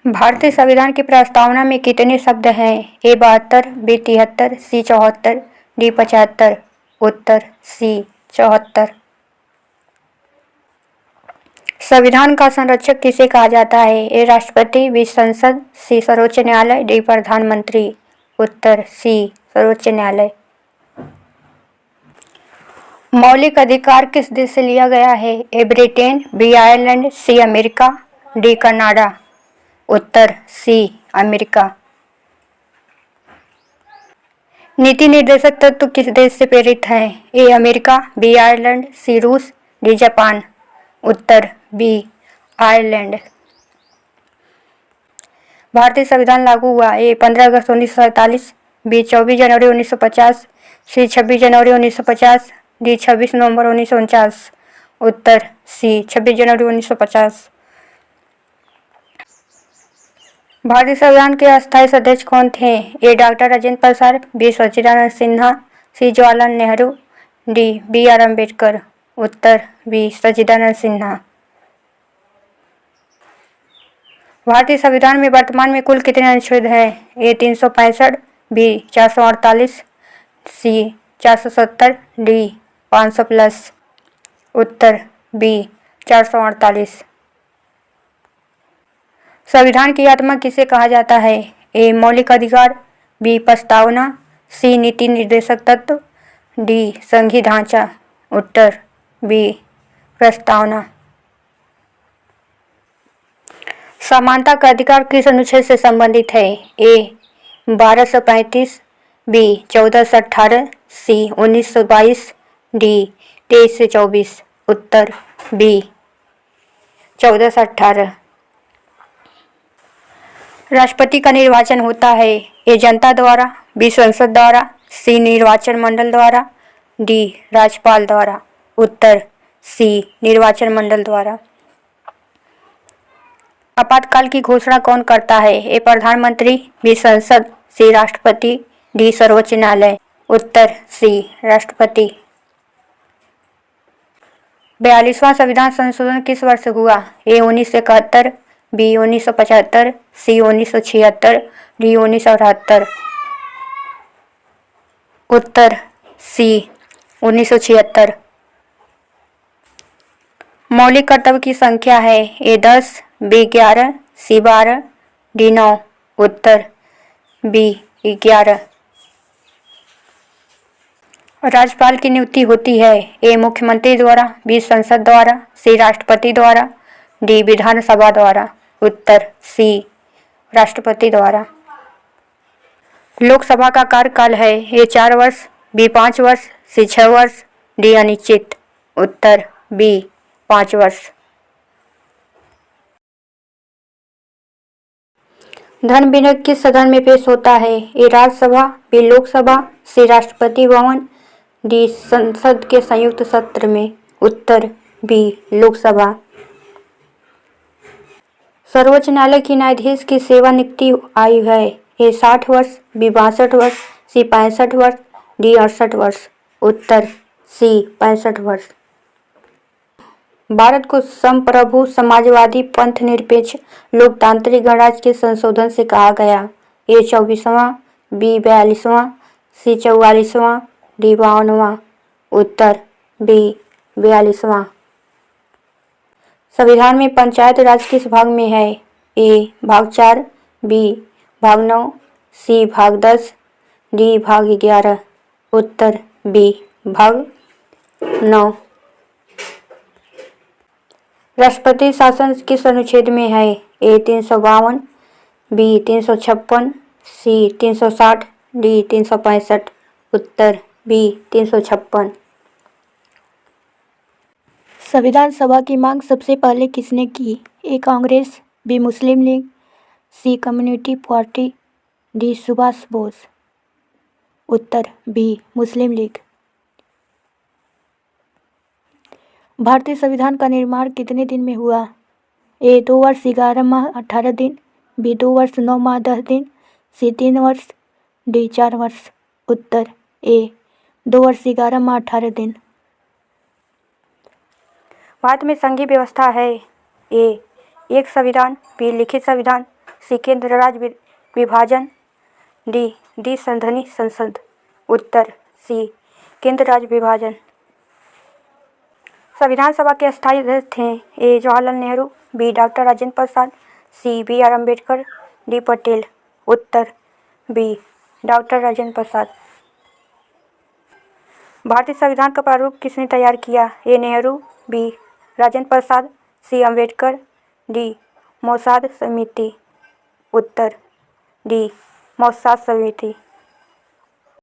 भारतीय संविधान की प्रस्तावना में कितने शब्द हैं? ए 72, बी 73, सी 74, डी 75। उत्तर सी 74। संविधान का संरक्षक किसे कहा जाता है? ए राष्ट्रपति, बी संसद, सी सर्वोच्च न्यायालय, डी प्रधानमंत्री। उत्तर सी सर्वोच्च न्यायालय। मौलिक अधिकार किस देश से लिया गया है? A Britain, B Ireland, C America, D Canada. उत्तर सी अमेरिका। नीति निर्देशक तत्व किस देश से प्रेरित हैं? A America, B Ireland, C रूस, डी जापान। उत्तर बी आयरलैंड। भारतीय संविधान लागू हुआ? ए 15 अगस्त 1947, बी 24 जनवरी 1950, सी 26 जनवरी 1950, डी 26 नवंबर 1949। उत्तर सी 26 जनवरी 1950। भारतीय संविधान के अस्थायी सदस्य कौन थे? A doctor Rajendra Prasad, B Sachchidananda Sinha, C Jawaharlal Nehru, D B R Ambedkar. उत्तर बी सच्चिदानंद सिन्हा। भारतीय संविधान में वर्तमान में कुल कितने अनुच्छेद हैं? A 365, B 448, C 470, D 500+। उत्तर बी 448। संविधान की आत्मा किसे कहा जाता है? ए मौलिक अधिकार, बी प्रस्तावना, सी नीति निर्देशक तत्व, डी संघीय ढांचा। उत्तर बी प्रस्तावना। समानता का अधिकार किस अनुच्छेद से संबंधित है? ए 1235, बी 1418, सी 1922, डी 23 से 24। उत्तर बी 1418। राष्ट्रपति का निर्वाचन होता है? ए जनता द्वारा, बी संसद द्वारा, सी निर्वाचन मंडल द्वारा, डी राज्यपाल द्वारा। उत्तर सी निर्वाचन मंडल द्वारा। आपातकाल की घोषणा कौन करता है? ए प्रधानमंत्री, बी संसद, सी राष्ट्रपति, डी सर्वोच्च न्यायालय। उत्तर सी राष्ट्रपति। 42वां संविधान संशोधन किस वर्ष हुआ? ए 1971, बी 1975, सी 1976, डी 1978। उत्तर सी 1976। मौलिक कर्तव्य की संख्या है? ए 10, बी 11, सी 12, डी 9। उत्तर बी 11। राज्यपाल की नियुक्ति होती है? ए मुख्यमंत्री द्वारा, बी संसद द्वारा, सी राष्ट्रपति द्वारा, डी विधानसभा द्वारा। उत्तर सी राष्ट्रपति द्वारा। लोकसभा का कार्यकाल है? ए 4 वर्ष, बी 5 वर्ष, सी 6 वर्ष, डी अनिश्चित। उत्तर बी 5 वर्ष। धन विधेयक किस सदन में पेश होता है? ए राज्यसभा, बी लोकसभा, सी राष्ट्रपति भवन, डी संसद के संयुक्त सत्र में। उत्तर बी लोकसभा। सर्वोच्च न्यायालय की न्यायाधीश की सेवानिवृत्ति आयु है? ए 60 वर्ष, बी 62 वर्ष, सी 65 वर्ष, डी 68 वर्ष। उत्तर सी 65 वर्ष। भारत को संप्रभु समाजवादी पंथ निरपेक्ष लोकतांत्रिक गणराज्य के संशोधन से कहा गया? ए 24वां, बी 42वां, सी 44वां, डी 52वां। उत्तर बी 42वां। संविधान में पंचायत राज किस भाग में है? ए भाग 4, बी भाग 9, सी भाग 10, डी भाग 11। उत्तर बी भाग 9। राष्ट्रपति शासन किस अनुच्छेद में है? A 352, B 356, C 360, D 365। उत्तर बी 356। संविधान सभा की मांग सबसे पहले किसने की? A Congress, B Muslim League, C communist party, D Subhash Bose. उत्तर बी मुस्लिम लीग। भारतीय संविधान का निर्माण कितने दिन में हुआ? ए 2 वर्ष 11 माह 18 दिन, बी 2 वर्ष 9 माह 10 दिन, सी 3 वर्ष, डी 4 वर्ष। उत्तर ए 2 वर्ष 11 माह 18 दिन। भारत में संघीय व्यवस्था है? ए एक संविधान, बी लिखित संविधान, सी केंद्र राज्य विभाजन, डी संघीय संसद। उत्तर सी केंद्र राज्य विभाजन। संविधान सभा के अस्थायी अध्यक्ष थे A Jawaharlal Nehru, B doctor Rajendra Prasad, C B R Ambedkar, D Patel. उत्तर बी डॉक्टर राजेंद्र प्रसाद। भारतीय संविधान का प्रारूप किसने तैयार किया? A Nehru, B Rajendra Prasad, C Ambedkar, D मौसाद समिति। उत्तर डी मौसाद समिति।